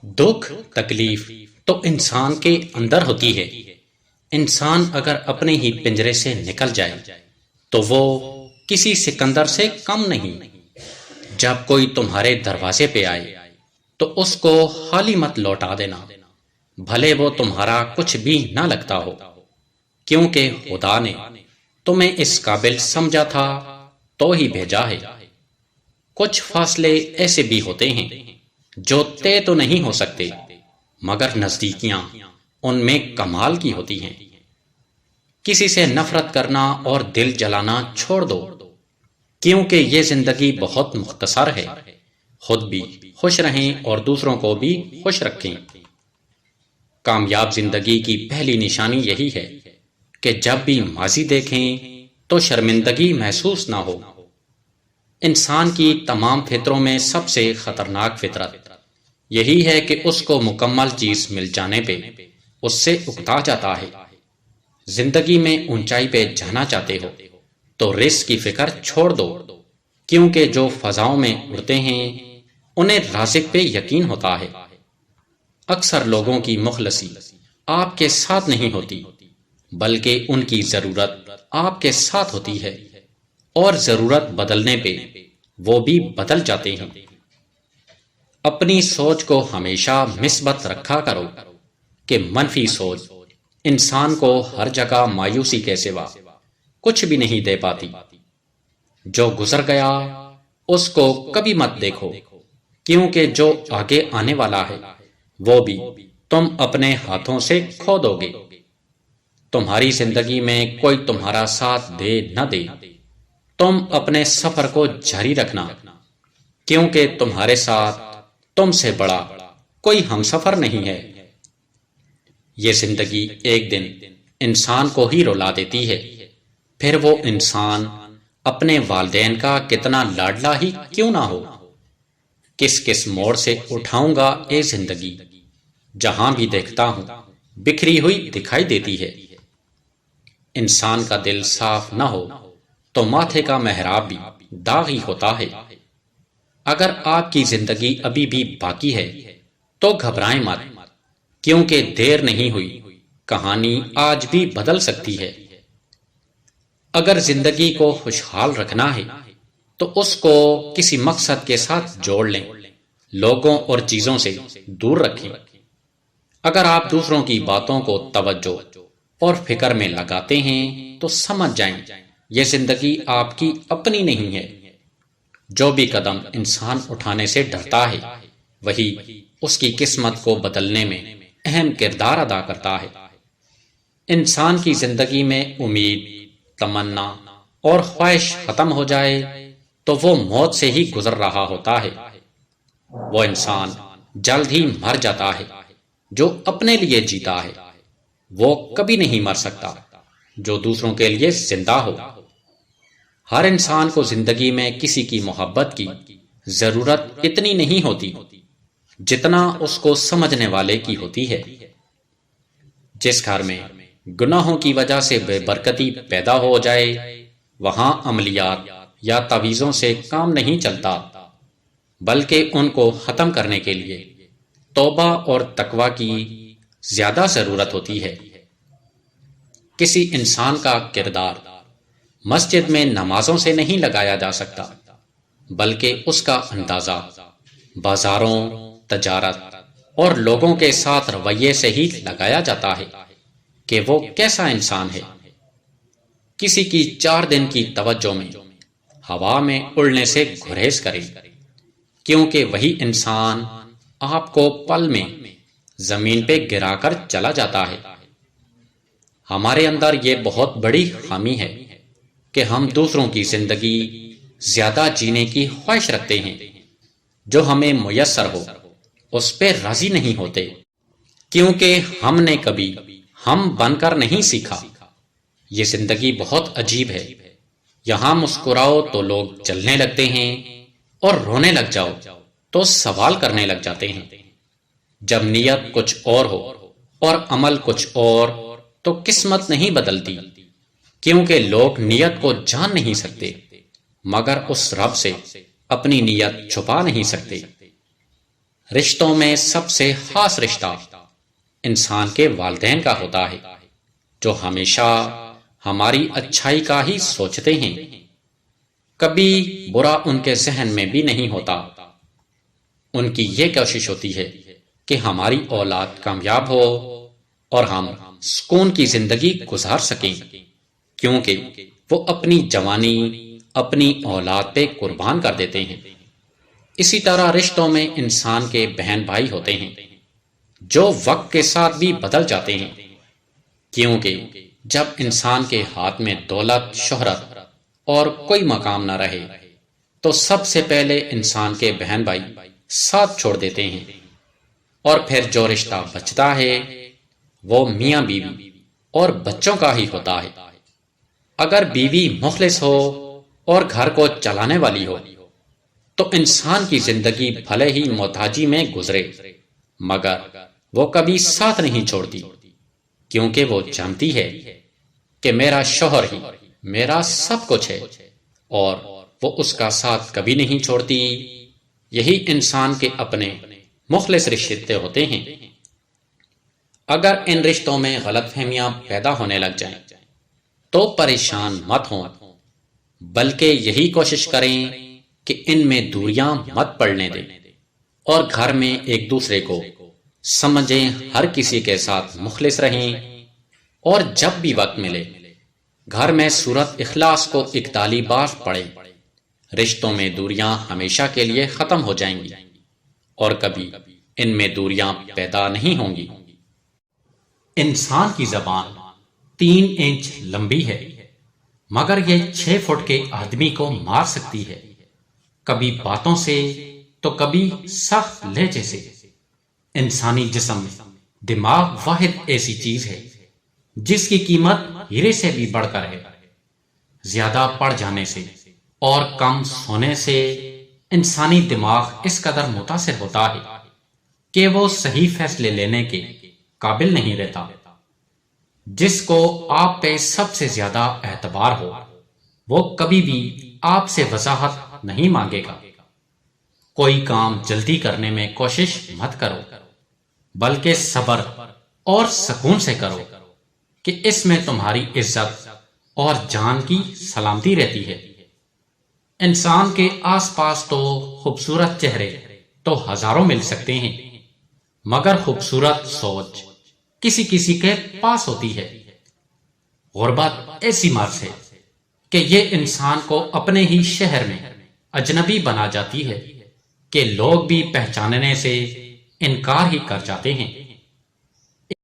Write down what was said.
دکھ تکلیف تو انسان کے اندر ہوتی ہے۔ انسان اگر اپنے ہی پنجرے سے نکل جائے تو وہ کسی سکندر سے کم نہیں۔ جب کوئی تمہارے دروازے پہ آئے تو اس کو خالی مت لوٹا دینا، بھلے وہ تمہارا کچھ بھی نہ لگتا ہو، کیونکہ خدا نے تمہیں اس قابل سمجھا تھا تو ہی بھیجا ہے۔ کچھ فاصلے ایسے بھی ہوتے ہیں جو طے تو نہیں ہو سکتے، مگر نزدیکیاں ان میں کمال کی ہوتی ہیں۔ کسی سے نفرت کرنا اور دل جلانا چھوڑ دو، کیونکہ یہ زندگی بہت مختصر ہے۔ خود بھی خوش رہیں اور دوسروں کو بھی خوش رکھیں۔ کامیاب زندگی کی پہلی نشانی یہی ہے کہ جب بھی ماضی دیکھیں تو شرمندگی محسوس نہ ہو۔ انسان کی تمام فطروں میں سب سے خطرناک فطرت یہی ہے کہ اس کو مکمل چیز مل جانے پہ اس سے اکتا جاتا ہے۔ زندگی میں اونچائی پہ جانا چاہتے ہو تو رزق کی فکر چھوڑ دو، کیونکہ جو فضاؤں میں اڑتے ہیں انہیں رازق پہ یقین ہوتا ہے۔ اکثر لوگوں کی مخلصی آپ کے ساتھ نہیں ہوتی، بلکہ ان کی ضرورت آپ کے ساتھ ہوتی ہے، اور ضرورت بدلنے پہ وہ بھی بدل جاتے ہیں۔ اپنی سوچ کو ہمیشہ مثبت رکھا کرو کہ منفی سوچ انسان کو ہر جگہ مایوسی کے سوا کچھ بھی نہیں دے پاتی۔ جو گزر گیا اس کو کبھی مت دیکھو، کیونکہ جو آگے آنے والا ہے وہ بھی تم اپنے ہاتھوں سے کھو دو گے۔ تمہاری زندگی میں کوئی تمہارا ساتھ دے نہ دے، تم اپنے سفر کو جاری رکھنا، کیونکہ تمہارے ساتھ تم سے بڑا کوئی ہم سفر نہیں ہے۔ یہ زندگی ایک دن انسان کو ہی رلا دیتی ہے، پھر وہ انسان اپنے والدین کا کتنا لاڈلا ہی کیوں نہ ہو۔ کس کس موڑ سے اٹھاؤں گا اے زندگی، جہاں بھی دیکھتا ہوں بکھری ہوئی دکھائی دیتی ہے۔ انسان کا دل صاف نہ ہو تو ماتھے کا محراب بھی داغی ہوتا ہے۔ اگر آپ کی زندگی ابھی بھی باقی ہے تو گھبرائیں مت، کیونکہ دیر نہیں ہوئی، کہانی آج بھی بدل سکتی ہے۔ اگر زندگی کو خوشحال رکھنا ہے تو اس کو کسی مقصد کے ساتھ جوڑ لیں، لوگوں اور چیزوں سے دور رکھیں۔ اگر آپ دوسروں کی باتوں کو توجہ اور فکر میں لگاتے ہیں تو سمجھ جائیں یہ زندگی آپ کی اپنی نہیں ہے۔ جو بھی قدم انسان اٹھانے سے ڈرتا ہے وہی اس کی قسمت کو بدلنے میں اہم کردار ادا کرتا ہے۔ انسان کی زندگی میں امید، تمنا اور خواہش ختم ہو جائے تو وہ موت سے ہی گزر رہا ہوتا ہے۔ وہ انسان جلد ہی مر جاتا ہے جو اپنے لیے جیتا ہے، وہ کبھی نہیں مر سکتا جو دوسروں کے لیے زندہ ہو۔ ہر انسان کو زندگی میں کسی کی محبت کی ضرورت اتنی نہیں ہوتی جتنا اس کو سمجھنے والے کی ہوتی ہے۔ جس گھر میں گناہوں کی وجہ سے بے برکتی پیدا ہو جائے وہاں عملیات یا تعویذوں سے کام نہیں چلتا، بلکہ ان کو ختم کرنے کے لیے توبہ اور تقوی کی زیادہ ضرورت ہوتی ہے۔ کسی انسان کا کردار مسجد میں نمازوں سے نہیں لگایا جا سکتا، بلکہ اس کا اندازہ بازاروں، تجارت اور لوگوں کے ساتھ رویے سے ہی لگایا جاتا ہے کہ وہ کیسا انسان ہے۔ کسی کی 4 دن کی توجہ میں ہوا میں اڑنے سے گریز کریں، کیونکہ وہی انسان آپ کو پل میں زمین پہ گرا کر چلا جاتا ہے۔ ہمارے اندر یہ بہت بڑی خامی ہے کہ ہم دوسروں کی زندگی زیادہ جینے کی خواہش رکھتے ہیں، جو ہمیں میسر ہو اس پہ راضی نہیں ہوتے، کیونکہ ہم نے کبھی ہم بن کر نہیں سیکھا۔ یہ زندگی بہت عجیب ہے، یہاں مسکراؤ تو لوگ جلنے لگتے ہیں اور رونے لگ جاؤ تو سوال کرنے لگ جاتے ہیں۔ جب نیت کچھ اور ہو اور عمل کچھ اور تو قسمت نہیں بدلتی، کیونکہ لوگ نیت کو جان نہیں سکتے مگر اس رب سے اپنی نیت چھپا نہیں سکتے۔ رشتوں میں سب سے خاص رشتہ انسان کے والدین کا ہوتا ہے، جو ہمیشہ ہماری اچھائی کا ہی سوچتے ہیں، کبھی برا ان کے ذہن میں بھی نہیں ہوتا۔ ان کی یہ کوشش ہوتی ہے کہ ہماری اولاد کامیاب ہو اور ہم سکون کی زندگی گزار سکیں، کیونکہ وہ اپنی جوانی اپنی اولاد پہ قربان کر دیتے ہیں۔ اسی طرح رشتوں میں انسان کے بہن بھائی ہوتے ہیں، جو وقت کے ساتھ بھی بدل جاتے ہیں، کیونکہ جب انسان کے ہاتھ میں دولت، شہرت اور کوئی مقام نہ رہے تو سب سے پہلے انسان کے بہن بھائی ساتھ چھوڑ دیتے ہیں، اور پھر جو رشتہ بچتا ہے وہ میاں بیوی اور بچوں کا ہی ہوتا ہے۔ اگر بیوی مخلص ہو اور گھر کو چلانے والی ہو تو انسان کی زندگی بھلے ہی محتاجی میں گزرے، مگر وہ کبھی ساتھ نہیں چھوڑتی، کیونکہ وہ جانتی ہے کہ میرا شوہر ہی میرا سب کچھ ہے، اور وہ اس کا ساتھ کبھی نہیں چھوڑتی۔ یہی انسان کے اپنے مخلص رشتے ہوتے ہیں۔ اگر ان رشتوں میں غلط فہمیاں پیدا ہونے لگ جائیں تو پریشان مت ہوں، بلکہ یہی کوشش کریں کہ ان میں دوریاں مت پڑنے دیں اور گھر میں ایک دوسرے کو سمجھیں، ہر کسی کے ساتھ مخلص رہیں، اور جب بھی وقت ملے گھر میں سورت اخلاص کو 41 بار پڑھیں۔ رشتوں میں دوریاں ہمیشہ کے لیے ختم ہو جائیں گی اور کبھی ان میں دوریاں پیدا نہیں ہوں گی۔ انسان کی زبان 3 انچ لمبی ہے، مگر یہ 6 فٹ کے آدمی کو مار سکتی ہے، کبھی باتوں سے تو کبھی سخت لہجے سے۔ انسانی جسم میں دماغ واحد ایسی چیز ہے جس کی قیمت ہیرے سے بھی بڑھ کر ہے۔ زیادہ پڑھ جانے سے اور کم سونے سے انسانی دماغ اس قدر متاثر ہوتا ہے کہ وہ صحیح فیصلے لینے کے قابل نہیں رہتا۔ جس کو آپ پہ سب سے زیادہ اعتبار ہو وہ کبھی بھی آپ سے وضاحت نہیں مانگے گا۔ کوئی کام جلدی کرنے میں کوشش مت کرو، بلکہ صبر اور سکون سے کرو کہ اس میں تمہاری عزت اور جان کی سلامتی رہتی ہے۔ انسان کے آس پاس تو خوبصورت چہرے تو ہزاروں مل سکتے ہیں، مگر خوبصورت سوچ کسی کسی کے پاس ہوتی ہے۔ غربت ایسی مرض ہے کہ یہ انسان کو اپنے ہی شہر میں اجنبی بنا جاتی ہے کہ لوگ بھی پہچاننے سے انکار ہی کر جاتے ہیں۔